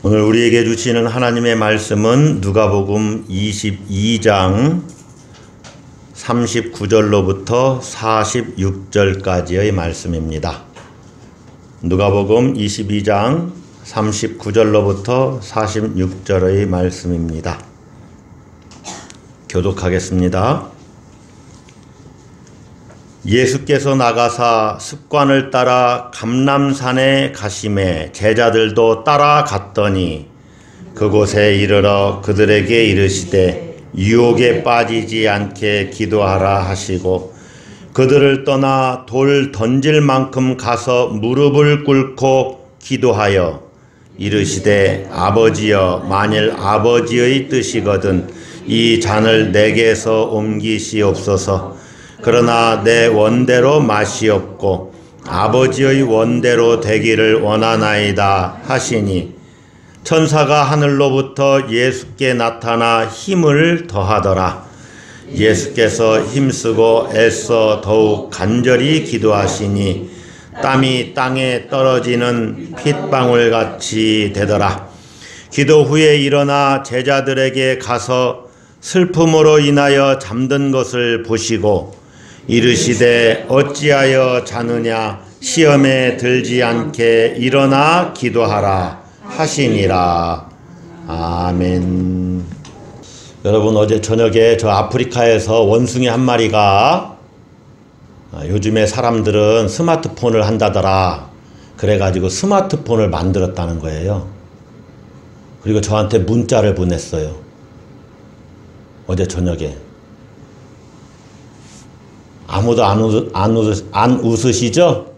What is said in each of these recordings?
오늘 우리에게 주시는 하나님의 말씀은 누가복음 22장 39절로부터 46절까지의 말씀입니다. 누가복음 22장 39절로부터 46절의 말씀입니다. 교독하겠습니다. 예수께서 나가사 습관을 따라 감람산에 가시매 제자들도 따라갔더니 그곳에 이르러 그들에게 이르시되 유혹에 빠지지 않게 기도하라 하시고 그들을 떠나 돌 던질 만큼 가서 무릎을 꿇고 기도하여 이르시되 아버지여, 만일 아버지의 뜻이거든 이 잔을 내게서 옮기시옵소서. 그러나 내 원대로 마시옵고 아버지의 원대로 되기를 원하나이다 하시니 천사가 하늘로부터 예수께 나타나 힘을 더하더라. 예수께서 힘쓰고 애써 더욱 간절히 기도하시니 땀이 땅에 떨어지는 핏방울같이 되더라. 기도 후에 일어나 제자들에게 가서 슬픔으로 인하여 잠든 것을 보시고 이르시되 어찌하여 자느냐, 시험에 들지 않게 일어나 기도하라 하시니라. 아멘. 여러분, 어제 저녁에 저 아프리카에서 원숭이 한 마리가 요즘에 사람들은 스마트폰을 한다더라 그래가지고 스마트폰을 만들었다는 거예요. 그리고 저한테 문자를 보냈어요. 어제 저녁에. 아무도 안 웃으시죠?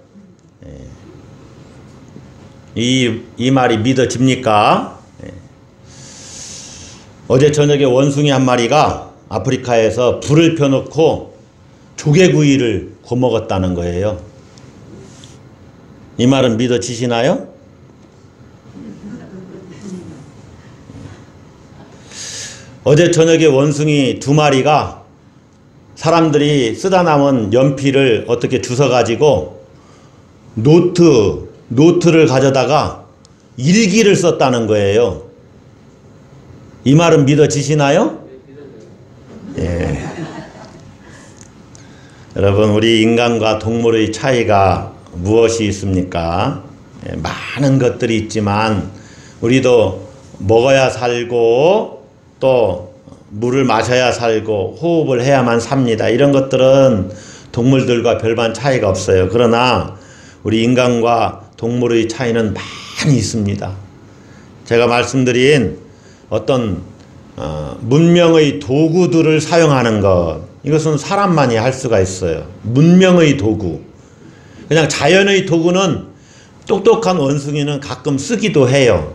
이 말이 믿어집니까? 어제 저녁에 원숭이 한 마리가 아프리카에서 불을 펴놓고 조개구이를 구워먹었다는 거예요. 이 말은 믿어지시나요? 어제 저녁에 원숭이 두 마리가 사람들이 쓰다 남은 연필을 어떻게 주워가지고 노트를 가져다가 일기를 썼다는 거예요. 이 말은 믿어지시나요? 예. 여러분, 우리 인간과 동물의 차이가 무엇이 있습니까? 예, 많은 것들이 있지만 우리도 먹어야 살고 또 물을 마셔야 살고 호흡을 해야만 삽니다. 이런 것들은 동물들과 별반 차이가 없어요. 그러나 우리 인간과 동물의 차이는 많이 있습니다. 제가 말씀드린 어떤 문명의 도구들을 사용하는 것, 이것은 사람만이 할 수가 있어요. 문명의 도구. 그냥 자연의 도구는 똑똑한 원숭이는 가끔 쓰기도 해요.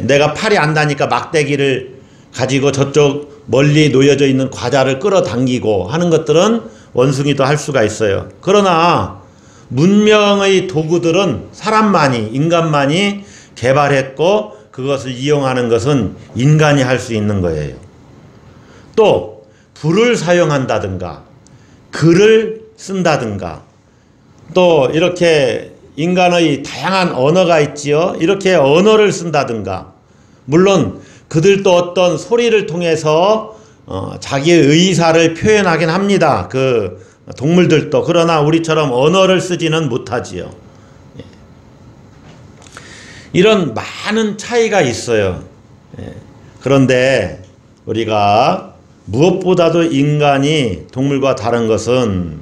내가 팔이 안 닿으니까 막대기를 가지고 저쪽 멀리 놓여져 있는 과자를 끌어당기고 하는 것들은 원숭이도 할 수가 있어요. 그러나 문명의 도구들은 사람만이, 인간만이 개발했고 그것을 이용하는 것은 인간이 할 수 있는 거예요. 또 불을 사용한다든가 글을 쓴다든가 또 이렇게 인간의 다양한 언어가 있지요. 이렇게 언어를 쓴다든가, 물론 그들도 어떤 소리를 통해서 자기의 의사를 표현하긴 합니다. 그 동물들도. 그러나 우리처럼 언어를 쓰지는 못하지요. 이런 많은 차이가 있어요. 그런데 우리가 무엇보다도 인간이 동물과 다른 것은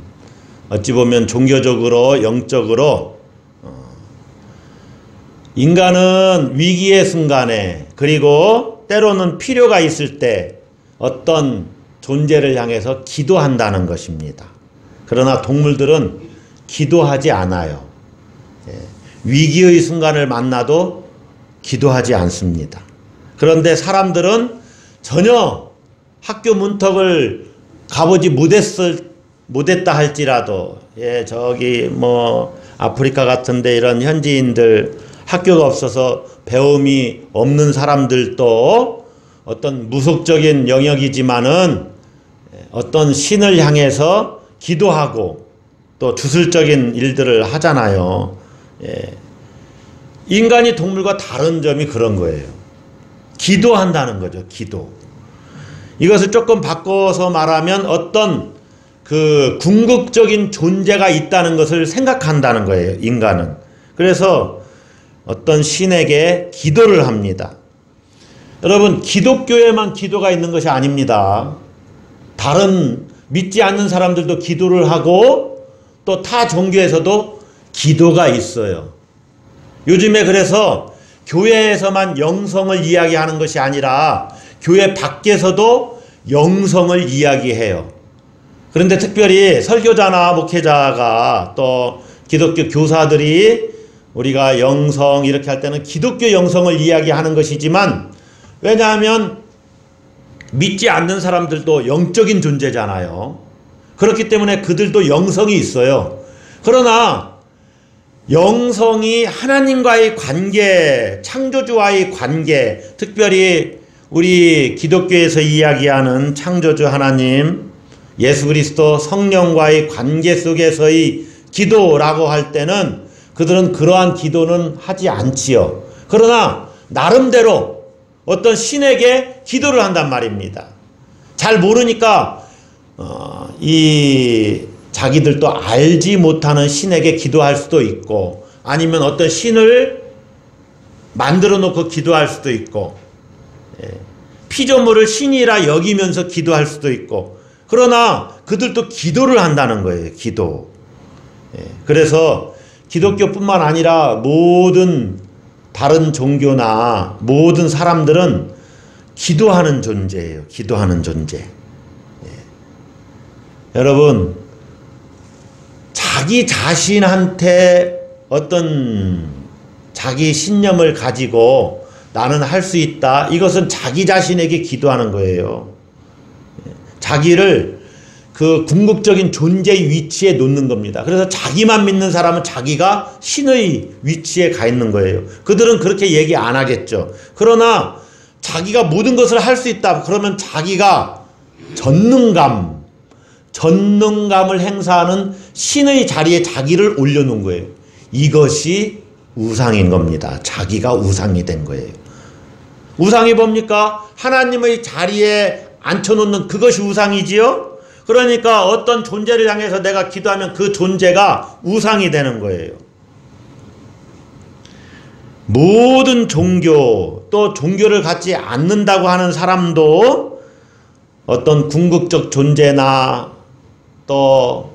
어찌 보면 종교적으로, 영적으로 인간은 위기의 순간에, 그리고 때로는 필요가 있을 때 어떤 존재를 향해서 기도한다는 것입니다. 그러나 동물들은 기도하지 않아요. 위기의 순간을 만나도 기도하지 않습니다. 그런데 사람들은 전혀 학교 문턱을 가보지 못했다 할지라도, 저기 아프리카 같은데 이런 현지인들, 학교가 없어서 배움이 없는 사람들도 어떤 무속적인 영역이지만은 어떤 신을 향해서 기도하고 또 주술적인 일들을 하잖아요. 인간이 동물과 다른 점이 그런 거예요. 기도한다는 거죠. 기도. 이것을 조금 바꿔서 말하면 어떤 그 궁극적인 존재가 있다는 것을 생각한다는 거예요. 인간은. 그래서 어떤 신에게 기도를 합니다. 여러분, 기독교에만 기도가 있는 것이 아닙니다. 다른 믿지 않는 사람들도 기도를 하고 또 타 종교에서도 기도가 있어요. 요즘에 그래서 교회에서만 영성을 이야기하는 것이 아니라 교회 밖에서도 영성을 이야기해요. 그런데 특별히 설교자나 목회자가 또 기독교 교사들이 우리가 영성 이렇게 할 때는 기독교 영성을 이야기하는 것이지만, 왜냐하면 믿지 않는 사람들도 영적인 존재잖아요. 그렇기 때문에 그들도 영성이 있어요. 그러나 영성이 하나님과의 관계, 창조주와의 관계, 특별히 우리 기독교에서 이야기하는 창조주 하나님, 예수 그리스도 성령과의 관계 속에서의 기도라고 할 때는 그들은 그러한 기도는 하지 않지요. 그러나 나름대로 어떤 신에게 기도를 한단 말입니다. 잘 모르니까 이 자기들도 알지 못하는 신에게 기도할 수도 있고, 아니면 어떤 신을 만들어 놓고 기도할 수도 있고, 피조물을 신이라 여기면서 기도할 수도 있고, 그러나 그들도 기도를 한다는 거예요. 기도. 그래서 기독교뿐만 아니라 모든 다른 종교나 모든 사람들은 기도하는 존재예요. 기도하는 존재. 여러분, 자기 자신한테 어떤 자기 신념을 가지고 나는 할 수 있다. 이것은 자기 자신에게 기도하는 거예요. 자기를 그 궁극적인 존재의 위치에 놓는 겁니다. 그래서 자기만 믿는 사람은 자기가 신의 위치에 가 있는 거예요. 그들은 그렇게 얘기 안 하겠죠. 그러나 자기가 모든 것을 할 수 있다. 그러면 자기가 전능감을 행사하는 신의 자리에 자기를 올려놓은 거예요. 이것이 우상인 겁니다. 자기가 우상이 된 거예요. 우상이 뭡니까? 하나님의 자리에 앉혀놓는 그것이 우상이지요? 그러니까 어떤 존재를 향해서 내가 기도하면 그 존재가 우상이 되는 거예요. 모든 종교, 또 종교를 갖지 않는다고 하는 사람도 어떤 궁극적 존재나 또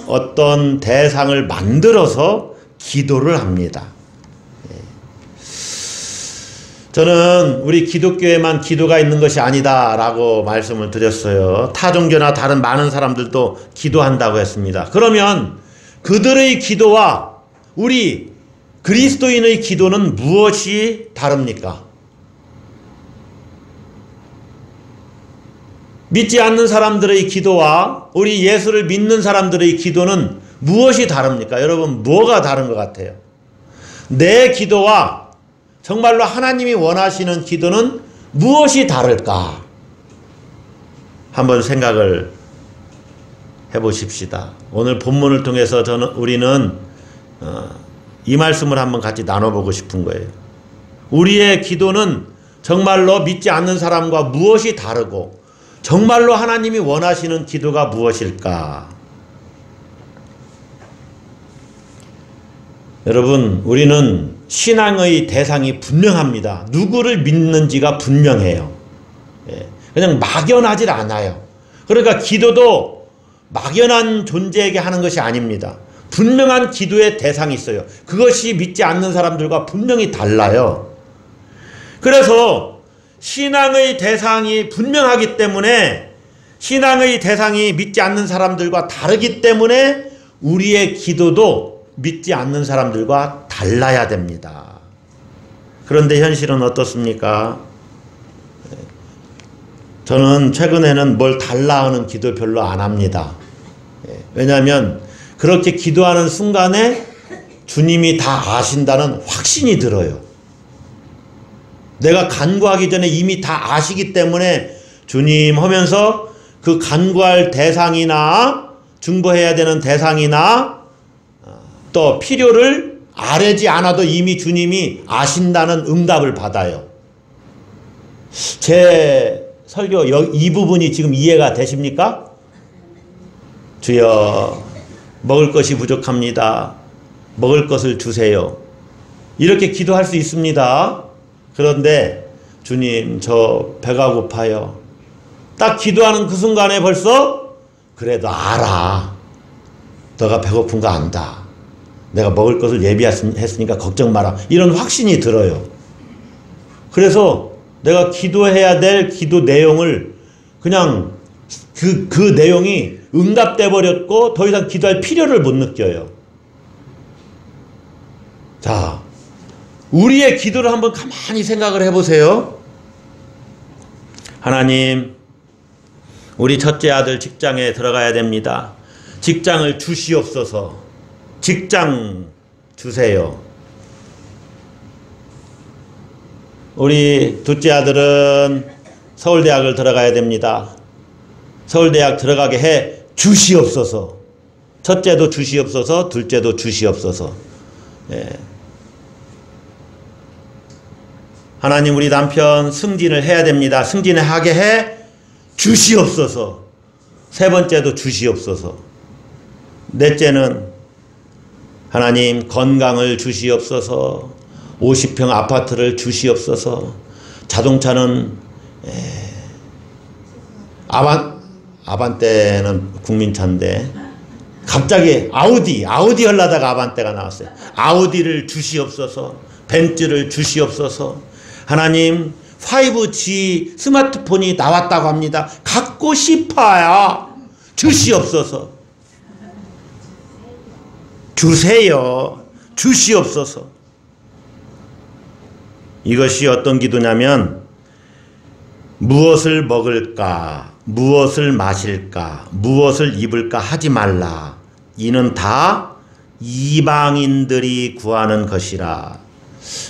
어떤 대상을 만들어서 기도를 합니다. 저는 우리 기독교에만 기도가 있는 것이 아니다 라고 말씀을 드렸어요. 타 종교나 다른 많은 사람들도 기도한다고 했습니다. 그러면 그들의 기도와 우리 그리스도인의 기도는 무엇이 다릅니까? 믿지 않는 사람들의 기도와 우리 예수를 믿는 사람들의 기도는 무엇이 다릅니까? 여러분, 뭐가 다른 것 같아요? 내 기도와 정말로 하나님이 원하시는 기도는 무엇이 다를까? 한번 생각을 해보십시다. 오늘 본문을 통해서 우리는 이 말씀을 한번 같이 나눠보고 싶은 거예요. 우리의 기도는 정말로 믿지 않는 사람과 무엇이 다르고 정말로 하나님이 원하시는 기도가 무엇일까? 여러분, 우리는 신앙의 대상이 분명합니다. 누구를 믿는지가 분명해요. 그냥 막연하질 않아요. 그러니까 기도도 막연한 존재에게 하는 것이 아닙니다. 분명한 기도의 대상이 있어요. 그것이 믿지 않는 사람들과 분명히 달라요. 그래서 신앙의 대상이 분명하기 때문에, 신앙의 대상이 믿지 않는 사람들과 다르기 때문에 우리의 기도도 믿지 않는 사람들과 달라야 됩니다. 그런데 현실은 어떻습니까? 저는 최근에는 뭘 달라 하는 기도 별로 안 합니다. 왜냐하면 그렇게 기도하는 순간에 주님이 다 아신다는 확신이 들어요. 내가 간구하기 전에 이미 다 아시기 때문에 주님 하면서 그 간구할 대상이나 중보해야 되는 대상이나 또 필요를 아뢰지 않아도 이미 주님이 아신다는 응답을 받아요. 제 설교 이 부분이 지금 이해가 되십니까? 주여, 먹을 것이 부족합니다. 먹을 것을 주세요. 이렇게 기도할 수 있습니다. 그런데 주님, 저 배가 고파요. 딱 기도하는 그 순간에 벌써 그래도 알아. 너가 배고픈 거 안다. 내가 먹을 것을 예비했으니까 걱정 마라. 이런 확신이 들어요. 그래서 내가 기도해야 될 기도 내용을 그냥 그 내용이 응답돼 버렸고 더 이상 기도할 필요를 못 느껴요. 자, 우리의 기도를 한번 가만히 생각을 해보세요. 하나님, 우리 첫째 아들 직장에 들어가야 됩니다. 직장을 주시옵소서. 직장 주세요. 우리 둘째 아들은 서울대학을 들어가야 됩니다. 서울대학 들어가게 해 주시옵소서. 첫째도 주시옵소서, 둘째도 주시옵소서. 예. 하나님, 우리 남편 승진을 해야 됩니다. 승진하게 해 주시옵소서. 세 번째도 주시옵소서. 넷째는 하나님, 건강을 주시옵소서. 50평 아파트를 주시옵소서. 자동차는 아반떼는 국민차인데 갑자기 아우디 하려다가 아반떼가 나왔어요. 아우디를 주시옵소서. 벤츠를 주시옵소서. 하나님, 5G 스마트폰이 나왔다고 합니다. 갖고 싶어요. 주시옵소서. 주세요. 주시옵소서. 이것이 어떤 기도냐면 무엇을 먹을까, 무엇을 마실까, 무엇을 입을까 하지 말라. 이는 다 이방인들이 구하는 것이라.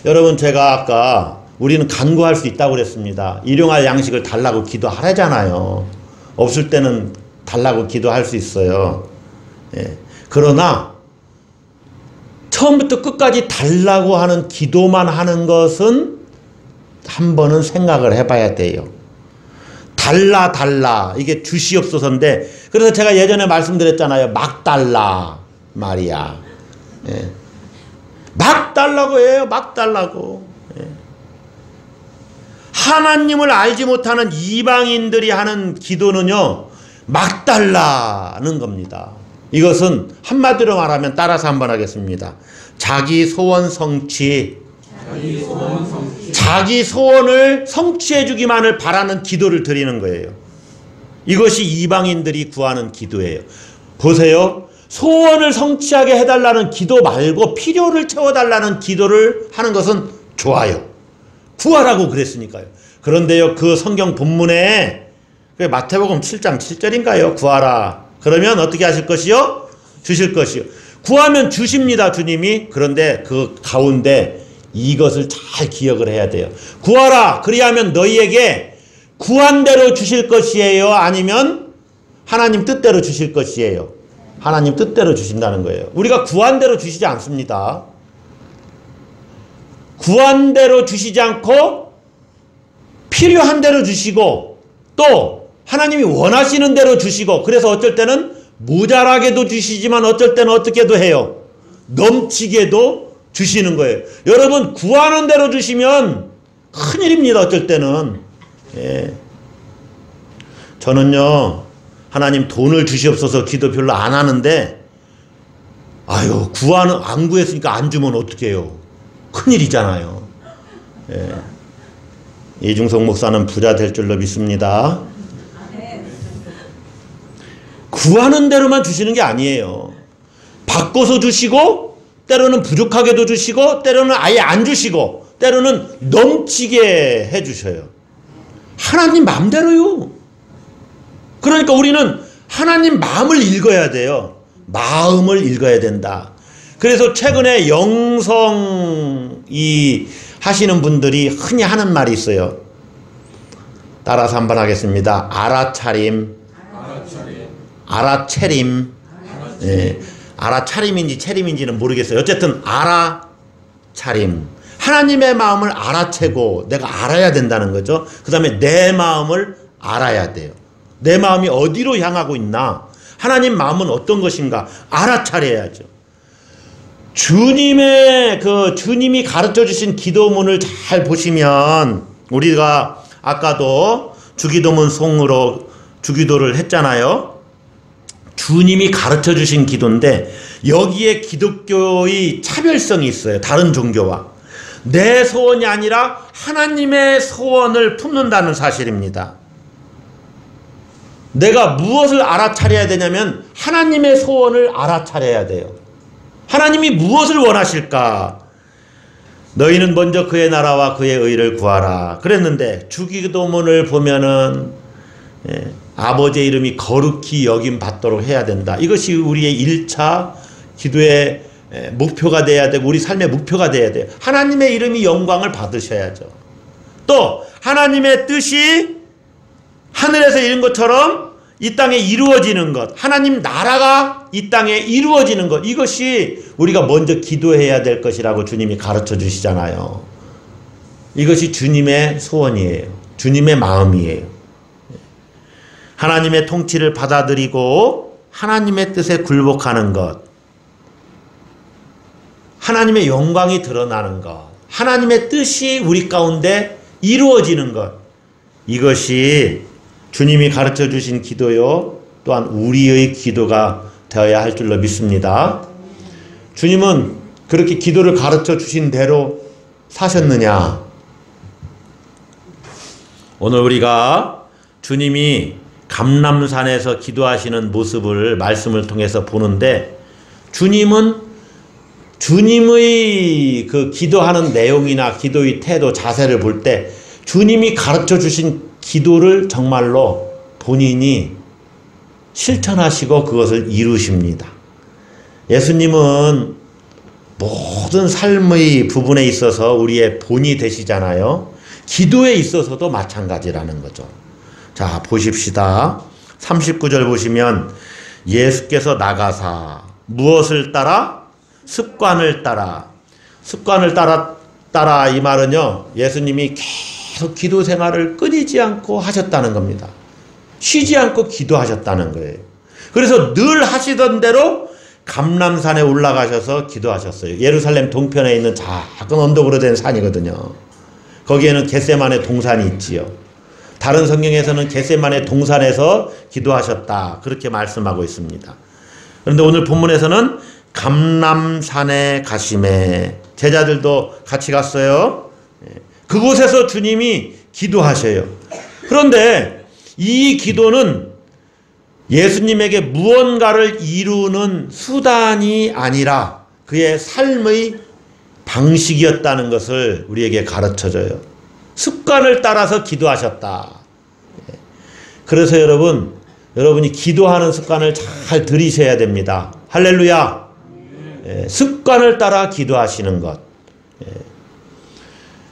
여러분, 제가 아까 우리는 간구할 수 있다고 그랬습니다. 일용할 양식을 달라고 기도하라잖아요. 없을 때는 달라고 기도할 수 있어요. 예. 그러나 처음부터 끝까지 달라고 하는 기도만 하는 것은 한 번은 생각을 해봐야 돼요. 달라 이게 주시옵소서인데, 그래서 제가 예전에 말씀드렸잖아요. 막 달라 말이야. 예. 막 달라고 해요. 막 달라고. 예. 하나님을 알지 못하는 이방인들이 하는 기도는요, 막 달라는 겁니다. 이것은 한마디로 말하면 따라서 한번 하겠습니다. 자기 소원 성취. 자기 소원을 성취해 주기만을 바라는 기도를 드리는 거예요. 이것이 이방인들이 구하는 기도예요. 보세요. 소원을 성취하게 해달라는 기도 말고 필요를 채워달라는 기도를 하는 것은 좋아요. 구하라고 그랬으니까요. 그런데요, 그 성경 본문에 마태복음 7장 7절인가요? 구하라. 그러면 어떻게 하실 것이요? 주실 것이요. 구하면 주십니다, 주님이. 그런데 그 가운데 이것을 잘 기억을 해야 돼요. 구하라. 그리하면 너희에게 구한 대로 주실 것이에요? 아니면 하나님 뜻대로 주실 것이에요? 하나님 뜻대로 주신다는 거예요. 우리가 구한 대로 주시지 않습니다. 구한 대로 주시지 않고 필요한 대로 주시고 또 하나님이 원하시는 대로 주시고, 그래서 어쩔 때는 모자라게도 주시지만 어쩔 때는 어떻게도 해요. 넘치게도 주시는 거예요. 여러분, 구하는 대로 주시면 큰일입니다. 어쩔 때는. 예. 저는요, 하나님 돈을 주시옵소서 기도 별로 안 하는데, 아유, 안 구했으니까 안 주면 어떡해요. 큰일이잖아요. 예. 이중석 목사는 부자 될 줄로 믿습니다. 구하는 대로만 주시는 게 아니에요. 바꿔서 주시고, 때로는 부족하게도 주시고, 때로는 아예 안 주시고, 때로는 넘치게 해주셔요. 하나님 마음대로요. 그러니까 우리는 하나님 마음을 읽어야 돼요. 마음을 읽어야 된다. 그래서 최근에 영성 하시는 분들이 흔히 하는 말이 있어요. 따라서 한번 하겠습니다. 알아차림. 예. 알아차림인지 차림인지는 모르겠어요. 어쨌든 알아차림. 하나님의 마음을 알아채고 내가 알아야 된다는 거죠. 그 다음에 내 마음을 알아야 돼요. 내 마음이 어디로 향하고 있나? 하나님 마음은 어떤 것인가? 알아차려야죠. 주님이 가르쳐 주신 기도문을 잘 보시면, 우리가 아까도 주기도문 송으로 주기도를 했잖아요. 주님이 가르쳐 주신 기도인데 여기에 기독교의 차별성이 있어요. 다른 종교와. 내 소원이 아니라 하나님의 소원을 품는다는 사실입니다. 내가 무엇을 알아차려야 되냐면 하나님의 소원을 알아차려야 돼요. 하나님이 무엇을 원하실까? 너희는 먼저 그의 나라와 그의 의를 구하라 그랬는데, 주기도문을 보면은 아버지의 이름이 거룩히 여김 받도록 해야 된다. 이것이 우리의 1차 기도의 목표가 돼야 되고 우리 삶의 목표가 돼야 돼요. 하나님의 이름이 영광을 받으셔야죠. 또 하나님의 뜻이 하늘에서 이룬 것처럼 이 땅에 이루어지는 것, 하나님 나라가 이 땅에 이루어지는 것, 이것이 우리가 먼저 기도해야 될 것이라고 주님이 가르쳐 주시잖아요. 이것이 주님의 소원이에요. 주님의 마음이에요. 하나님의 통치를 받아들이고 하나님의 뜻에 굴복하는 것, 하나님의 영광이 드러나는 것, 하나님의 뜻이 우리 가운데 이루어지는 것, 이것이 주님이 가르쳐 주신 기도요, 또한 우리의 기도가 되어야 할 줄로 믿습니다. 주님은 그렇게 기도를 가르쳐 주신 대로 사셨느냐? 오늘 우리가 주님이 감람산에서 기도하시는 모습을 말씀을 통해서 보는데, 주님의 그 기도하는 내용이나 기도의 태도, 자세를 볼 때 주님이 가르쳐 주신 기도를 정말로 본인이 실천하시고 그것을 이루십니다. 예수님은 모든 삶의 부분에 있어서 우리의 본이 되시잖아요. 기도에 있어서도 마찬가지라는 거죠. 자, 보십시다. 39절 보시면 예수께서 나가사 무엇을 따라? 습관을 따라. 습관을 따라 이 말은요, 예수님이 계속 기도 생활을 끊이지 않고 하셨다는 겁니다. 쉬지 않고 기도하셨다는 거예요. 그래서 늘 하시던 대로 감람산에 올라가셔서 기도하셨어요. 예루살렘 동편에 있는 작은 언덕으로 된 산이거든요. 거기에는 겟세마네 동산이 있지요. 다른 성경에서는 겟세마네 동산에서 기도하셨다, 그렇게 말씀하고 있습니다. 그런데 오늘 본문에서는 감람산에 가심에, 제자들도 같이 갔어요. 그곳에서 주님이 기도하셔요. 그런데 이 기도는 예수님에게 무언가를 이루는 수단이 아니라 그의 삶의 방식이었다는 것을 우리에게 가르쳐줘요. 습관을 따라서 기도하셨다. 그래서 여러분이 기도하는 습관을 잘 들이셔야 됩니다. 할렐루야. 습관을 따라 기도하시는 것.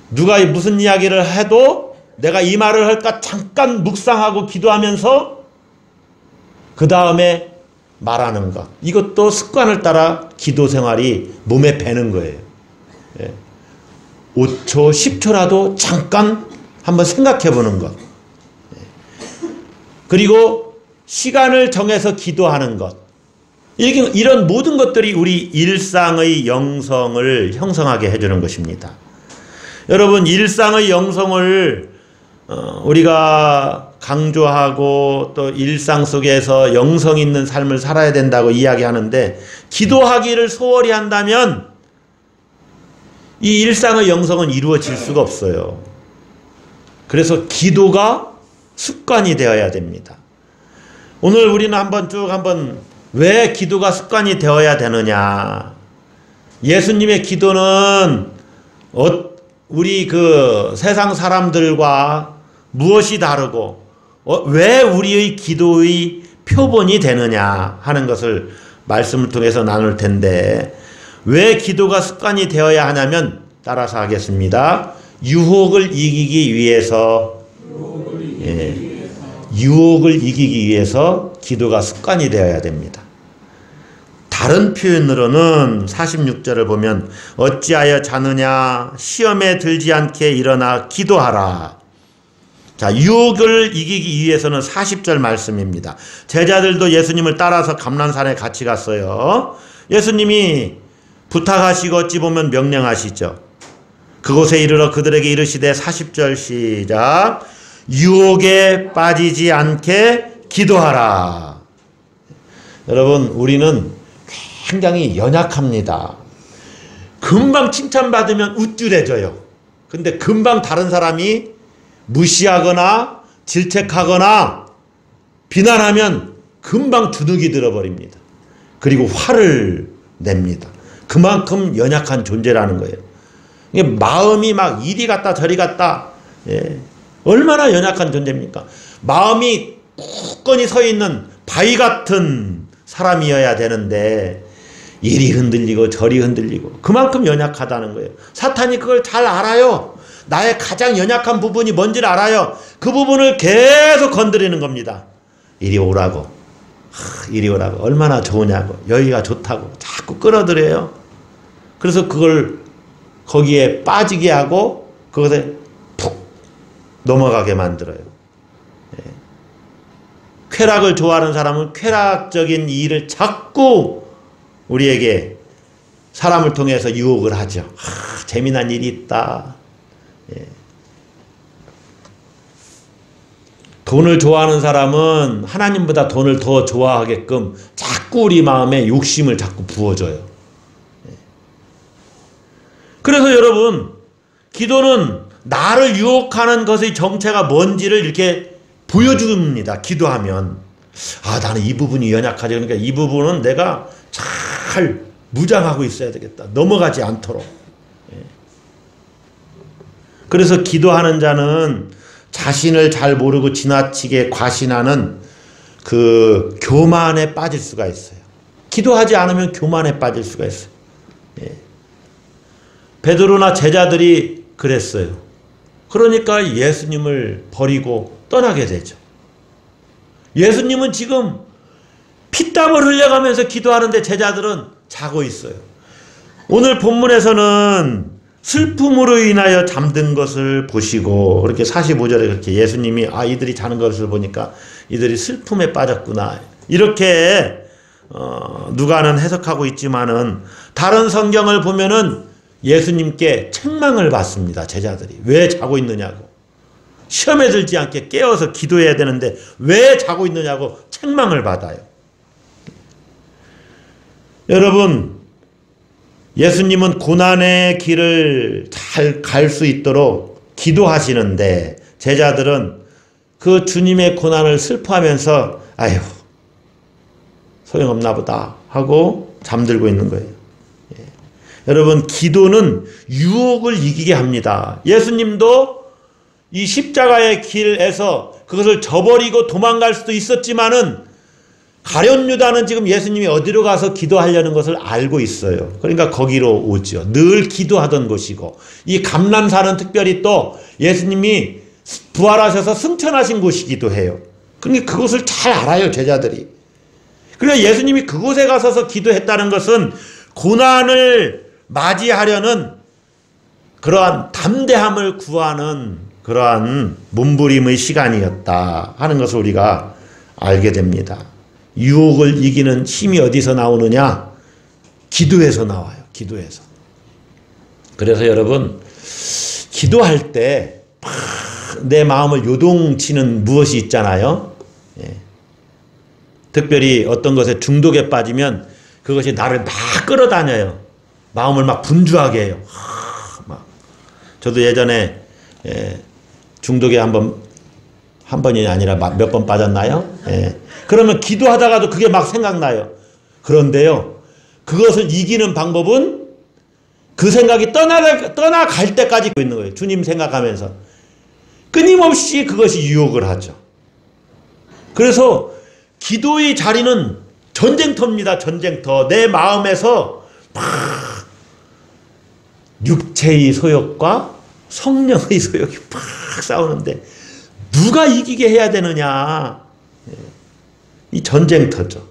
누가 무슨 이야기를 해도 내가 이 말을 할까 잠깐 묵상하고 기도하면서 그 다음에 말하는 것. 이것도 습관을 따라 기도 생활이 몸에 배는 거예요. 5초, 10초라도 잠깐 한번 생각해 보는 것. 그리고 시간을 정해서 기도하는 것. 이런 모든 것들이 우리 일상의 영성을 형성하게 해주는 것입니다. 여러분, 일상의 영성을 우리가 강조하고 또 일상 속에서 영성 있는 삶을 살아야 된다고 이야기하는데, 기도하기를 소홀히 한다면 이 일상의 영성은 이루어질 수가 없어요. 그래서 기도가 습관이 되어야 됩니다. 오늘 우리는 한번 왜 기도가 습관이 되어야 되느냐? 예수님의 기도는 우리 그 세상 사람들과 무엇이 다르고 왜 우리의 기도의 표본이 되느냐 하는 것을 말씀을 통해서 나눌 텐데, 왜 기도가 습관이 되어야 하냐면, 따라서 하겠습니다. 유혹을 이기기 위해서 기도가 습관이 되어야 됩니다. 다른 표현으로는 46절을 보면 어찌하여 자느냐 시험에 들지 않게 일어나 기도하라. 자, 유혹을 이기기 위해서는 40절 말씀입니다. 제자들도 예수님을 따라서 감난산에 같이 갔어요. 예수님이 부탁하시고 어찌 보면 명령하시죠. 그곳에 이르러 그들에게 이르시되 40절 시작. 유혹에 빠지지 않게 기도하라. 여러분, 우리는 굉장히 연약합니다. 금방 칭찬받으면 우쭐해져요. 근데 금방 다른 사람이 무시하거나 질책하거나 비난하면 금방 주눅이 들어버립니다. 그리고 화를 냅니다. 그만큼 연약한 존재라는 거예요. 이게 마음이 막 이리 갔다 저리 갔다, 예. 얼마나 연약한 존재입니까? 마음이 굳건히 서 있는 바위 같은 사람이어야 되는데 이리 흔들리고 저리 흔들리고 그만큼 연약하다는 거예요. 사탄이 그걸 잘 알아요. 나의 가장 연약한 부분이 뭔지를 알아요. 그 부분을 계속 건드리는 겁니다. 이리 오라고. 이리 오라고. 얼마나 좋으냐고. 여기가 좋다고. 자꾸 끌어들여요. 그래서 그걸 거기에 빠지게 하고 그것에 푹 넘어가게 만들어요. 예. 쾌락을 좋아하는 사람은 쾌락적인 일을 자꾸 우리에게 사람을 통해서 유혹을 하죠. 재미난 일이 있다. 예. 돈을 좋아하는 사람은 하나님보다 돈을 더 좋아하게끔 자꾸 우리 마음에 욕심을 자꾸 부어줘요. 예. 그래서 여러분, 기도는 나를 유혹하는 것의 정체가 뭔지를 이렇게 보여줍니다. 기도하면. 아, 나는 이 부분이 연약하지. 그러니까 이 부분은 내가 잘 무장하고 있어야 되겠다. 넘어가지 않도록. 그래서 기도하는 자는 자신을 잘 모르고 지나치게 과신하는 그 교만에 빠질 수가 있어요. 기도하지 않으면 교만에 빠질 수가 있어요. 베드로나 제자들이 그랬어요. 그러니까 예수님을 버리고 떠나게 되죠. 예수님은 지금 피땀을 흘려가면서 기도하는데 제자들은 자고 있어요. 오늘 본문에서는 슬픔으로 인하여 잠든 것을 보시고, 그렇게 45절에 그렇게 예수님이 이들이 자는 것을 보니까 이들이 슬픔에 빠졌구나, 이렇게 누가는 해석하고 있지만은 다른 성경을 보면은 예수님께 책망을 받습니다. 제자들이 왜 자고 있느냐고, 시험에 들지 않게 깨어서 기도해야 되는데 왜 자고 있느냐고 책망을 받아요. 여러분, 예수님은 고난의 길을 잘 갈 수 있도록 기도하시는데 제자들은 그 주님의 고난을 슬퍼하면서 아휴 소용없나 보다 하고 잠들고 있는 거예요. 예. 여러분, 기도는 유혹을 이기게 합니다. 예수님도 이 십자가의 길에서 그것을 저버리고 도망갈 수도 있었지만은 가룟 유다는 지금 예수님이 어디로 가서 기도하려는 것을 알고 있어요. 그러니까 거기로 오죠. 늘 기도하던 곳이고, 이 감람산은 특별히 또 예수님이 부활하셔서 승천하신 곳이기도 해요. 그러니까 그곳을 잘 알아요, 제자들이. 그러니까 예수님이 그곳에 가서서 기도했다는 것은 고난을 맞이하려는 그러한 담대함을 구하는 그러한 몸부림의 시간이었다 하는 것을 우리가 알게 됩니다. 유혹을 이기는 힘이 어디서 나오느냐? 기도에서 나와요. 기도에서. 그래서 여러분, 기도할 때 내 마음을 요동치는 무엇이 있잖아요. 예. 특별히 어떤 것에 중독에 빠지면 그것이 나를 막 끌어다녀요. 마음을 막 분주하게 해요. 저도 예전에 중독에 한 번이 아니라 몇 번 빠졌나요? 예. 그러면 기도하다가도 그게 막 생각나요. 그런데요, 그것을 이기는 방법은 그 생각이 떠나갈 때까지 있는 거예요. 주님 생각하면서. 끊임없이 그것이 유혹을 하죠. 그래서 기도의 자리는 전쟁터입니다. 전쟁터. 내 마음에서 막 육체의 소욕과 성령의 소욕이 막 싸우는데 누가 이기게 해야 되느냐. 이 전쟁터죠.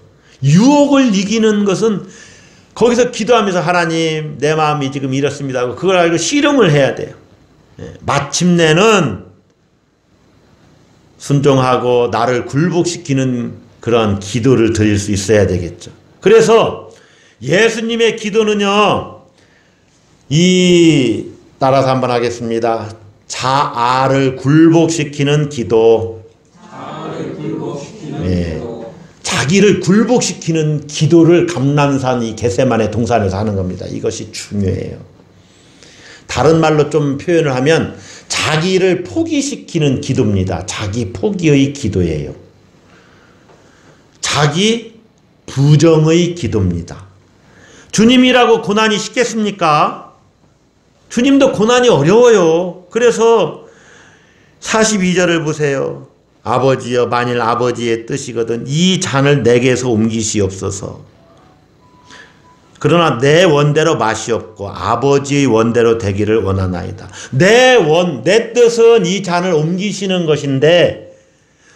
유혹을 이기는 것은 거기서 기도하면서 하나님 내 마음이 지금 이렇습니다 하고 그걸 알고 씨름을 해야 돼요. 마침내는 순종하고 나를 굴복시키는 그런 기도를 드릴 수 있어야 되겠죠. 그래서 예수님의 기도는요, 따라서 한번 하겠습니다. 자아를 굴복시키는 기도. 자기를 굴복시키는 기도를 감람산 이 겟세마네 동산에서 하는 겁니다. 이것이 중요해요. 다른 말로 좀 표현을 하면 자기를 포기시키는 기도입니다. 자기 포기의 기도예요. 자기 부정의 기도입니다. 주님이라고 고난이 쉽겠습니까? 주님도 고난이 어려워요. 그래서 42절을 보세요. 아버지여 만일 아버지의 뜻이거든 이 잔을 내게서 옮기시옵소서. 그러나 내 원대로 마시옵고 아버지의 원대로 되기를 원하나이다. 내 뜻은 이 잔을 옮기시는 것인데,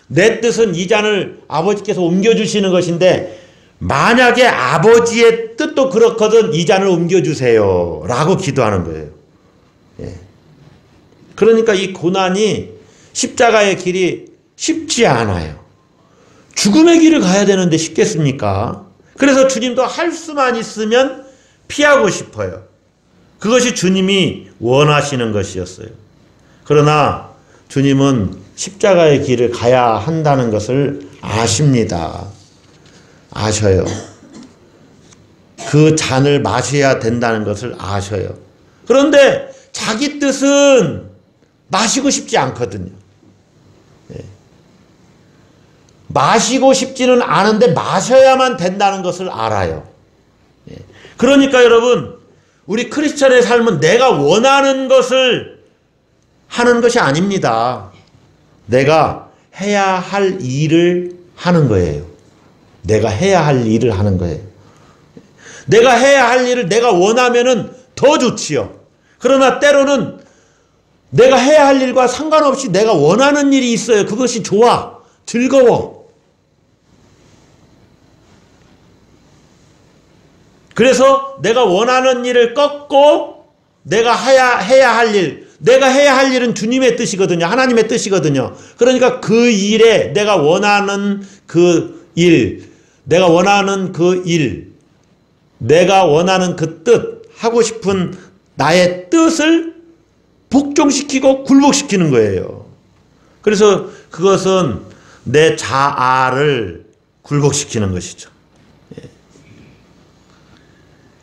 내 뜻은 이 잔을 아버지께서 옮겨주시는 것인데, 만약에 아버지의 뜻도 그렇거든 이 잔을 옮겨주세요 라고 기도하는 거예요. 그러니까 이 고난이 십자가의 길이 쉽지 않아요. 죽음의 길을 가야 되는데 쉽겠습니까? 그래서 주님도 할 수만 있으면 피하고 싶어요. 그것이 주님이 원하시는 것이었어요. 그러나 주님은 십자가의 길을 가야 한다는 것을 아십니다. 아셔요. 그 잔을 마셔야 된다는 것을 아셔요. 그런데 자기 뜻은 마시고 싶지 않거든요. 마시고 싶지는 않은데 마셔야만 된다는 것을 알아요. 그러니까 여러분, 우리 크리스천의 삶은 내가 원하는 것을 하는 것이 아닙니다. 내가 해야 할 일을 하는 거예요. 내가 해야 할 일을 하는 거예요. 내가 해야 할 일을 내가 원하면은 더 좋지요. 그러나 때로는 내가 해야 할 일과 상관없이 내가 원하는 일이 있어요. 그것이 좋아. 즐거워. 그래서 내가 원하는 일을 꺾고 내가 해야 할 일, 내가 해야 할 일은 주님의 뜻이거든요. 하나님의 뜻이거든요. 그러니까 그 일에 내가 원하는 그 일, 내가 원하는 그 일, 내가 원하는 그 뜻, 하고 싶은 나의 뜻을 복종시키고 굴복시키는 거예요. 그래서 그것은 내 자아를 굴복시키는 것이죠.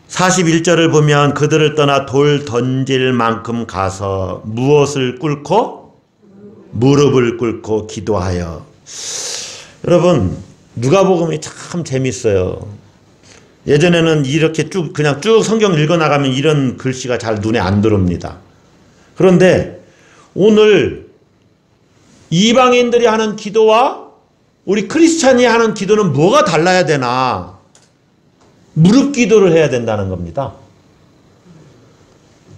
41절을 보면 그들을 떠나 돌 던질 만큼 가서 무엇을 꿇고? 무릎을 꿇고 기도하여. 여러분, 누가복음이 참 재밌어요. 예전에는 이렇게 그냥 쭉 성경 읽어나가면 이런 글씨가 잘 눈에 안 들어옵니다. 그런데 오늘 이방인들이 하는 기도와 우리 크리스찬이 하는 기도는 뭐가 달라야 되나? 무릎 기도를 해야 된다는 겁니다.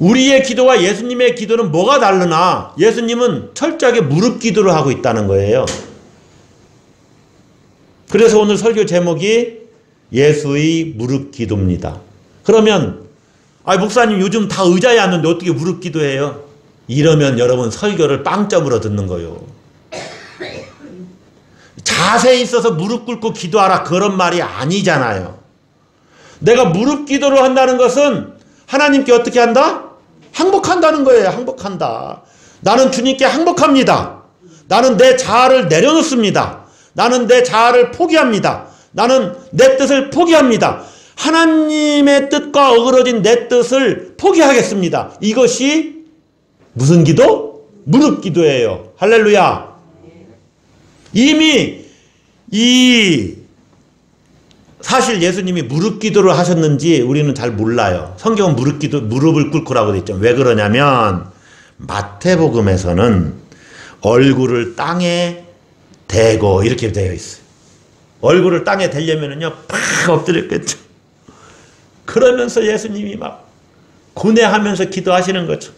우리의 기도와 예수님의 기도는 뭐가 다르나? 예수님은 철저하게 무릎 기도를 하고 있다는 거예요. 그래서 오늘 설교 제목이 예수의 무릎 기도입니다. 그러면 목사님 요즘 다 의자에 앉는데 어떻게 무릎 기도해요? 이러면 여러분 설교를 빵점으로 듣는 거예요. 자세에 있어서 무릎 꿇고 기도하라 그런 말이 아니잖아요. 내가 무릎 기도를 한다는 것은 하나님께 어떻게 한다? 항복한다는 거예요. 항복한다. 나는 주님께 항복합니다. 나는 내 자아를 내려놓습니다. 나는 내 자아를 포기합니다. 나는 내 뜻을 포기합니다. 하나님의 뜻과 어그러진 내 뜻을 포기하겠습니다. 이것이 무슨 기도? 무릎 기도예요. 할렐루야. 이미 사실 예수님이 무릎 기도를 하셨는지 우리는 잘 몰라요. 성경은 무릎을 꿇고라고 되어 있죠. 왜 그러냐면 마태복음에서는 얼굴을 땅에 대고 이렇게 되어 있어요. 얼굴을 땅에 대려면은요, 팍 엎드렸겠죠. 그러면서 예수님이 막 고뇌하면서 기도하시는 거죠.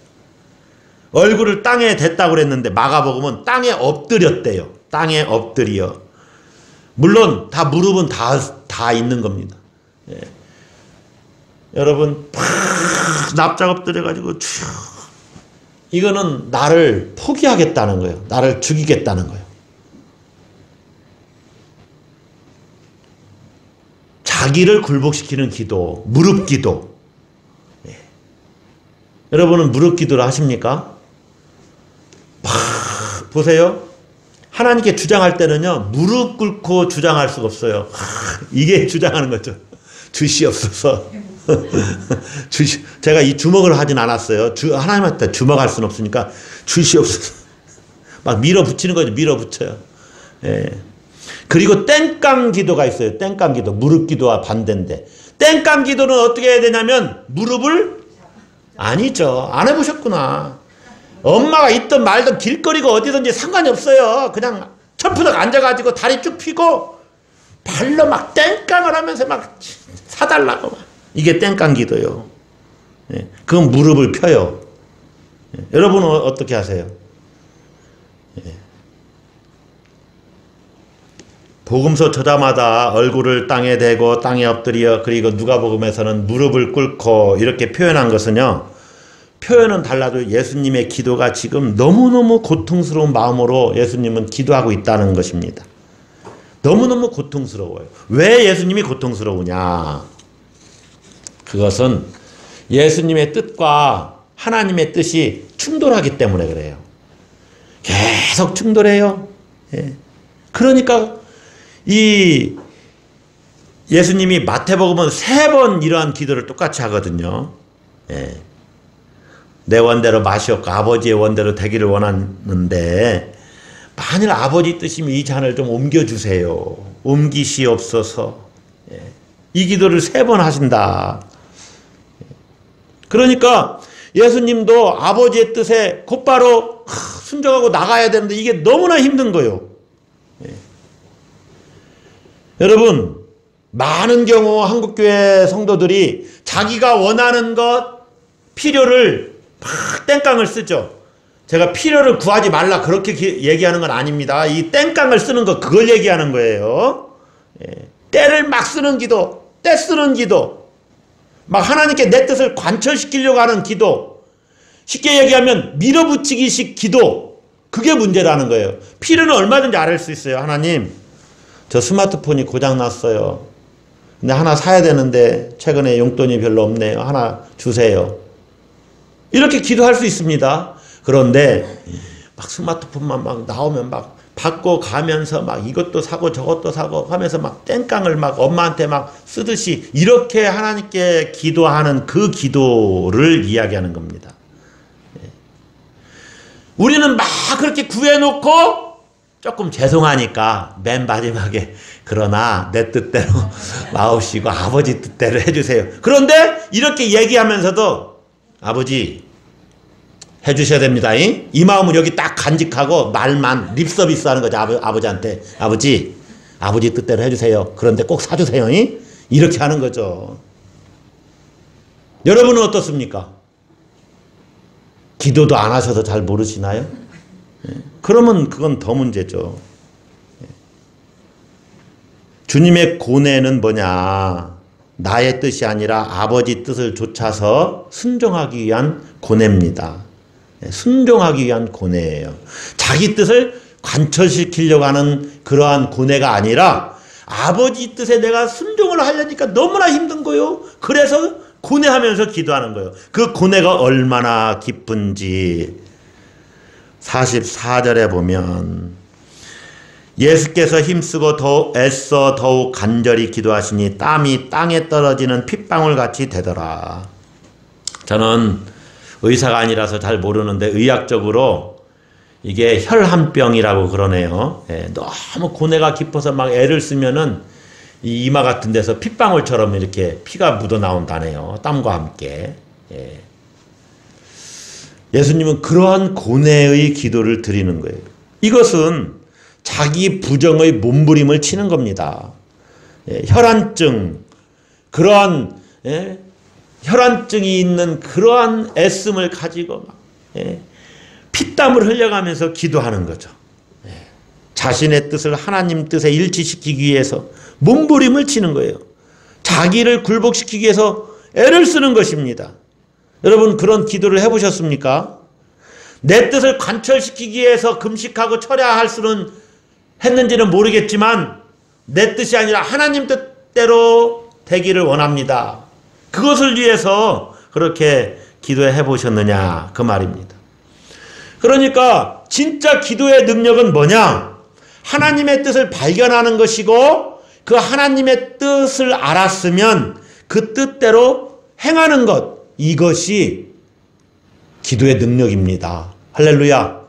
얼굴을 땅에 댔다고 그랬는데 마가복음은 땅에 엎드렸대요. 땅에 엎드려. 물론 다 무릎은 다 다 있는 겁니다. 예. 여러분 팍 납작업 들여가지고 이거는 나를 포기하겠다는 거예요. 나를 죽이겠다는 거예요. 자기를 굴복시키는 기도, 무릎 기도. 예. 여러분은 무릎 기도를 하십니까? 보세요. 하나님께 주장할 때는요, 무릎 꿇고 주장할 수가 없어요. 이게 주장하는 거죠. 주시옵소서. 제가 이 주먹을 하진 않았어요. 하나님한테 주먹할 수는 없으니까 주시옵소서. 막 밀어붙이는 거죠. 밀어붙여요. 예. 그리고 땡깡 기도가 있어요. 땡깡 기도. 무릎 기도와 반대인데. 땡깡 기도는 어떻게 해야 되냐면 무릎을 아니죠. 안 해보셨구나. 엄마가 있든 말든 길거리가 어디든지 상관이 없어요. 그냥 천푸덕 앉아가지고 다리 쭉 펴고 발로 막 땡깡을 하면서 막 사달라고. 이게 땡깡 기도요. 예. 그건 무릎을 펴요. 예. 여러분은 어떻게 하세요? 예. 복음서 저자마다 얼굴을 땅에 대고 땅에 엎드려 그리고 누가복음에서는 무릎을 꿇고 이렇게 표현한 것은요. 표현은 달라도 예수님의 기도가 지금 너무너무 고통스러운 마음으로 예수님은 기도하고 있다는 것입니다. 너무너무 고통스러워요. 왜 예수님이 고통스러우냐? 그것은 예수님의 뜻과 하나님의 뜻이 충돌하기 때문에 그래요. 계속 충돌해요. 예. 그러니까 이 예수님이 마태복음은 3번 이러한 기도를 똑같이 하거든요. 예. 내 원대로 마시옵고 아버지의 원대로 되기를 원하는데 만일 아버지 뜻이면 이 잔을 좀 옮겨주세요. 옮기시옵소서. 예. 이 기도를 3번 하신다. 그러니까 예수님도 아버지의 뜻에 곧바로 순종하고 나가야 되는데 이게 너무나 힘든 거예요. 예. 여러분 많은 경우 한국교회 성도들이 자기가 원하는 것 필요를 막 땡깡을 쓰죠. 제가 필요를 구하지 말라 그렇게 얘기하는 건 아닙니다. 이 땡깡을 쓰는 거 그걸 얘기하는 거예요. 예. 때를 막 쓰는 기도, 때 쓰는 기도, 막 하나님께 내 뜻을 관철시키려고 하는 기도, 쉽게 얘기하면 밀어붙이기식 기도, 그게 문제라는 거예요. 필요는 얼마든지 앓을 수 있어요. 하나님, 저 스마트폰이 고장났어요. 근데 하나 사야 되는데 최근에 용돈이 별로 없네요. 하나 주세요. 이렇게 기도할 수 있습니다. 그런데 막 스마트폰만 막 나오면 막 받고 가면서 막 이것도 사고 저것도 사고 하면서 막 땡깡을 막 엄마한테 막 쓰듯이 이렇게 하나님께 기도하는 그 기도를 이야기하는 겁니다. 우리는 막 그렇게 구해놓고 조금 죄송하니까 맨 마지막에 그러나 내 뜻대로 마옵시고 아버지 뜻대로 해주세요. 그런데 이렇게 얘기하면서도 아버지 해주셔야 됩니다. 이 마음은 여기 딱 간직하고 말만 립서비스 하는 거죠. 아버지한테 아버지 뜻대로 해주세요. 그런데 꼭 사주세요. 이렇게 하는 거죠. 여러분은 어떻습니까? 기도도 안 하셔서 잘 모르시나요? 그러면 그건 더 문제죠. 주님의 고뇌는 뭐냐? 나의 뜻이 아니라 아버지 뜻을 좇아서 순종하기 위한 고뇌입니다. 순종하기 위한 고뇌예요. 자기 뜻을 관철시키려고 하는 그러한 고뇌가 아니라 아버지 뜻에 내가 순종을 하려니까 너무나 힘든 거요. 그래서 고뇌하면서 기도하는 거예요. 그 고뇌가 얼마나 깊은지 44절에 보면 예수께서 힘쓰고 더욱 애써 더욱 간절히 기도하시니 땀이 땅에 떨어지는 핏방울 같이 되더라. 저는 의사가 아니라서 잘 모르는데 의학적으로 이게 혈한병이라고 그러네요. 예, 너무 고뇌가 깊어서 막 애를 쓰면은 이 이마 같은 데서 핏방울처럼 이렇게 피가 묻어 나온다네요. 땀과 함께. 예. 예수님은 그러한 고뇌의 기도를 드리는 거예요. 이것은 자기 부정의 몸부림을 치는 겁니다. 예, 혈안증, 그러한 혈안증이 있는 그러한 애씀을 가지고 막 피땀을 흘려가면서 기도하는 거죠. 자신의 뜻을 하나님 뜻에 일치시키기 위해서 몸부림을 치는 거예요. 자기를 굴복시키기 위해서 애를 쓰는 것입니다. 여러분 그런 기도를 해보셨습니까? 내 뜻을 관철시키기 위해서 금식하고 철야할 수는 했는지는 모르겠지만 내 뜻이 아니라 하나님 뜻대로 되기를 원합니다. 그것을 위해서 그렇게 기도해 보셨느냐 그 말입니다. 그러니까 진짜 기도의 능력은 뭐냐? 하나님의 뜻을 발견하는 것이고 그 하나님의 뜻을 알았으면 그 뜻대로 행하는 것, 이것이 기도의 능력입니다. 할렐루야.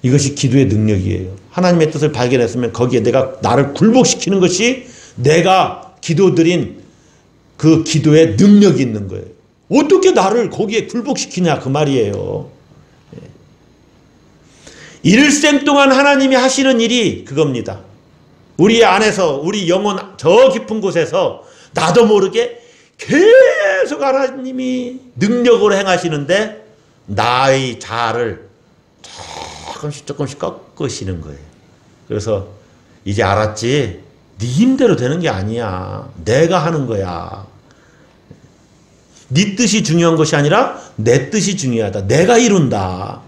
이것이 기도의 능력이에요. 하나님의 뜻을 발견했으면 거기에 내가 나를 굴복시키는 것이 내가 기도드린 그 기도의 능력이 있는 거예요. 어떻게 나를 거기에 굴복시키냐 그 말이에요. 일생 동안 하나님이 하시는 일이 그겁니다. 우리 안에서 우리 영혼 저 깊은 곳에서 나도 모르게 계속 하나님이 능력으로 행하시는데 나의 자아를 조금씩 꺾으시는 거예요. 그래서 이제 알았지? 네 힘대로 되는 게 아니야. 내가 하는 거야. 네 뜻이 중요한 것이 아니라 내 뜻이 중요하다. 내가 이룬다.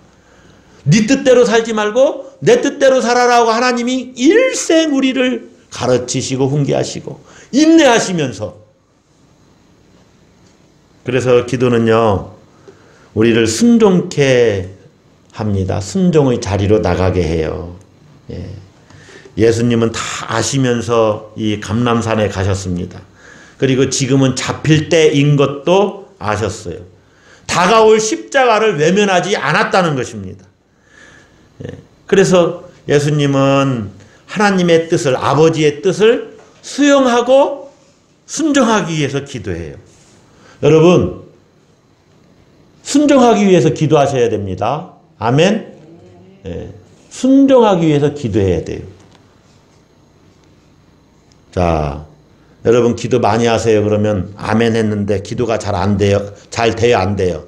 네 뜻대로 살지 말고 내 뜻대로 살아라고 하나님이 일생 우리를 가르치시고 훈계하시고 인내하시면서, 그래서 기도는요 우리를 순종케 합니다. 순종의 자리로 나가게 해요. 예수님은 다 아시면서 이 감람산에 가셨습니다. 그리고 지금은 잡힐 때인 것도 아셨어요. 다가올 십자가를 외면하지 않았다는 것입니다. 그래서 예수님은 하나님의 뜻을, 아버지의 뜻을 수용하고 순종하기 위해서 기도해요. 여러분 순종하기 위해서 기도하셔야 됩니다. 아멘. 순종하기 위해서 기도해야 돼요. 자, 여러분 기도 많이 하세요. 그러면 아멘 했는데 기도가 잘 안 돼요. 잘 돼요, 안 돼요?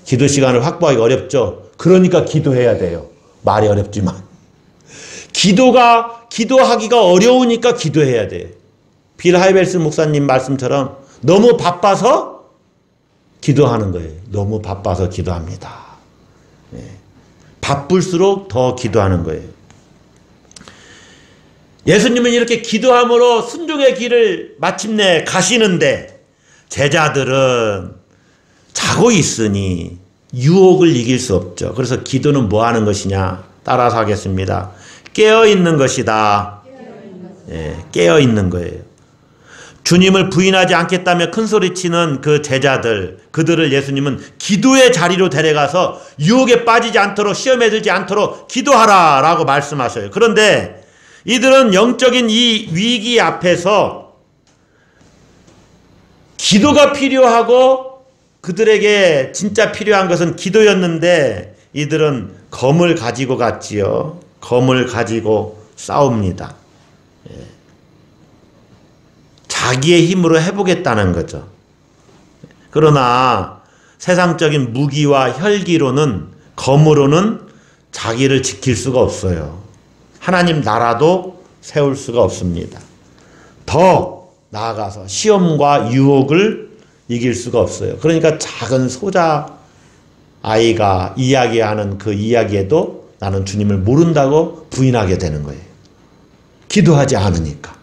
기도 시간을 확보하기 어렵죠. 그러니까 기도해야 돼요. 말이 어렵지만. 기도하기가 어려우니까 기도해야 돼요. 빌 하이벨스 목사님 말씀처럼 너무 바빠서 기도하는 거예요. 너무 바빠서 기도합니다. 바쁠수록 더 기도하는 거예요. 예수님은 이렇게 기도함으로 순종의 길을 마침내 가시는데 제자들은 자고 있으니 유혹을 이길 수 없죠. 그래서 기도는 뭐 하는 것이냐? 따라서 하겠습니다. 깨어있는 것이다. 깨어있는 거예요. 주님을 부인하지 않겠다며 큰소리치는 그 제자들, 그들을 예수님은 기도의 자리로 데려가서 유혹에 빠지지 않도록, 시험에 들지 않도록 기도하라 라고 말씀하셔요. 그런데 이들은 영적인 이 위기 앞에서 기도가 필요하고 그들에게 진짜 필요한 것은 기도였는데 이들은 검을 가지고 갔지요. 검을 가지고 싸웁니다. 자기의 힘으로 해보겠다는 거죠. 그러나 세상적인 무기와 혈기로는, 검으로는 자기를 지킬 수가 없어요. 하나님 나라도 세울 수가 없습니다. 더 나아가서 시험과 유혹을 이길 수가 없어요. 그러니까 작은 소자 아이가 이야기하는 그 이야기에도 나는 주님을 모른다고 부인하게 되는 거예요. 기도하지 않으니까.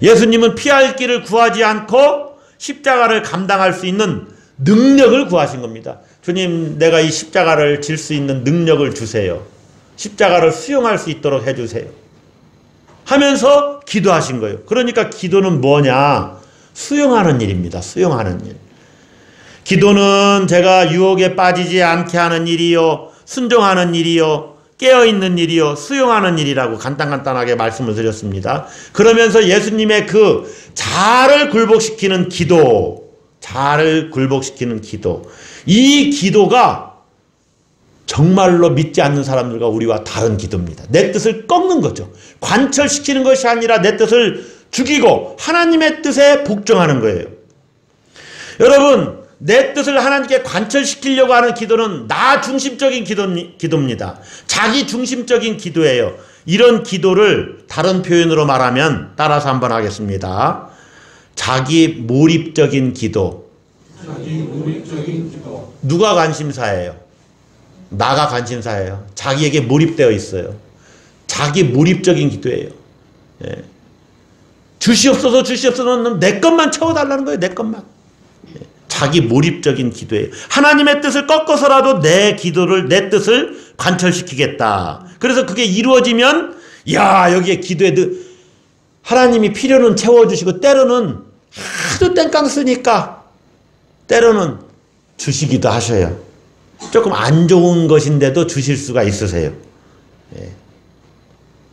예수님은 피할 길을 구하지 않고 십자가를 감당할 수 있는 능력을 구하신 겁니다. 주님, 내가 이 십자가를 질 수 있는 능력을 주세요. 십자가를 수용할 수 있도록 해주세요. 하면서 기도하신 거예요. 그러니까 기도는 뭐냐? 수용하는 일입니다. 수용하는 일. 기도는 제가 유혹에 빠지지 않게 하는 일이요, 순종하는 일이요, 깨어있는 일이요, 수용하는 일이라고 간단하게 말씀을 드렸습니다. 그러면서 예수님의 그 자아를 굴복시키는 기도, 자아를 굴복시키는 기도, 이 기도가 정말로 믿지 않는 사람들과 우리와 다른 기도입니다. 내 뜻을 꺾는 거죠. 관철시키는 것이 아니라 내 뜻을 죽이고 하나님의 뜻에 복종하는 거예요. 여러분, 내 뜻을 하나님께 관철시키려고 하는 기도는 나 중심적인 기도입니다. 자기 중심적인 기도예요. 이런 기도를 다른 표현으로 말하면 따라서 한번 하겠습니다. 자기 몰입적인 기도. 누가 관심사예요? 나가 관심사예요. 자기에게 몰입되어 있어요. 자기 몰입적인 기도예요. 예. 주시옵소서 주시옵소서 내 것만 채워달라는 거예요. 내 것만. 예. 자기 몰입적인 기도예요. 하나님의 뜻을 꺾어서라도 내 기도를 내 뜻을 관철시키겠다. 그래서 그게 이루어지면 야 여기에 기도에 하나님이 필요는 채워주시고 때로는 하도 땡깡 쓰니까 때로는 주시기도 하셔요. 조금 안 좋은 것인데도 주실 수가 있으세요. 예.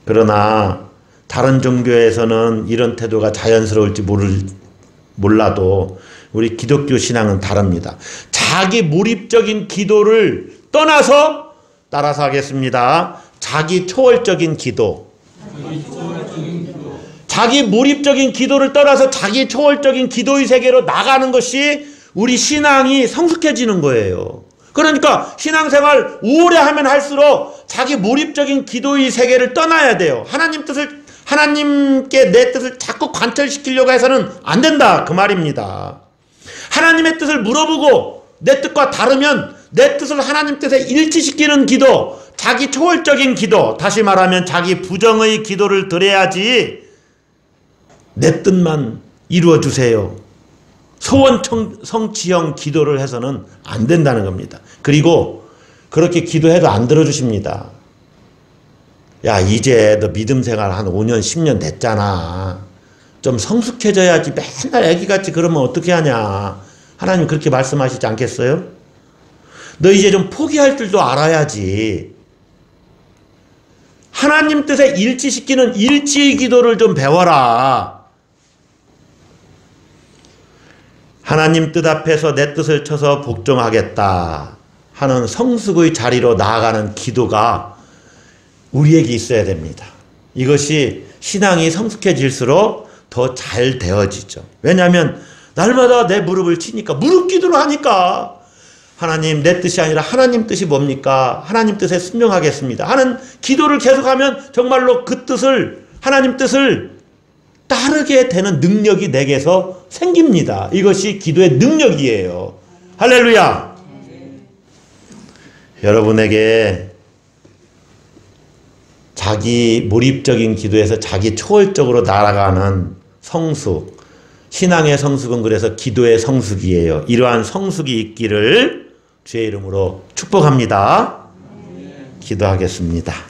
그러나 다른 종교에서는 이런 태도가 자연스러울지 몰라도 우리 기독교 신앙은 다릅니다. 자기 몰입적인 기도를 떠나서 따라서 하겠습니다. 자기 초월적인 기도. 자기 몰입적인 기도를 떠나서 자기 초월적인 기도의 세계로 나가는 것이 우리 신앙이 성숙해지는 거예요. 그러니까 신앙생활 오래 하면 할수록 자기 몰입적인 기도의 세계를 떠나야 돼요. 하나님께 내 뜻을 자꾸 관철시키려고 해서는 안 된다 그 말입니다. 하나님의 뜻을 물어보고 내 뜻과 다르면 내 뜻을 하나님 뜻에 일치시키는 기도, 자기 초월적인 기도, 다시 말하면 자기 부정의 기도를 드려야지 내 뜻만 이루어주세요. 소원 성취형 기도를 해서는 안 된다는 겁니다. 그리고 그렇게 기도해도 안 들어주십니다. 야 이제 너 믿음 생활 한 5년 10년 됐잖아. 좀 성숙해져야지 맨날 애기같이 그러면 어떻게 하냐. 하나님 그렇게 말씀하시지 않겠어요? 너 이제 좀 포기할 줄도 알아야지. 하나님 뜻에 일치시키는 일치의 기도를 좀 배워라. 하나님 뜻 앞에서 내 뜻을 쳐서 복종하겠다 하는 성숙의 자리로 나아가는 기도가 우리에게 있어야 됩니다. 이것이 신앙이 성숙해질수록 더 잘 되어지죠. 왜냐하면 날마다 내 무릎을 치니까 무릎 기도를 하니까 하나님 내 뜻이 아니라 하나님 뜻이 뭡니까? 하나님 뜻에 순종하겠습니다 하는 기도를 계속하면 정말로 그 뜻을 하나님 뜻을 따르게 되는 능력이 내게서 생깁니다. 이것이 기도의 능력이에요. 할렐루야. 여러분에게 자기 몰입적인 기도에서 자기 초월적으로 날아가는 성숙, 신앙의 성숙은 그래서 기도의 성숙이에요. 이러한 성숙이 있기를 주의 이름으로 축복합니다. 기도하겠습니다.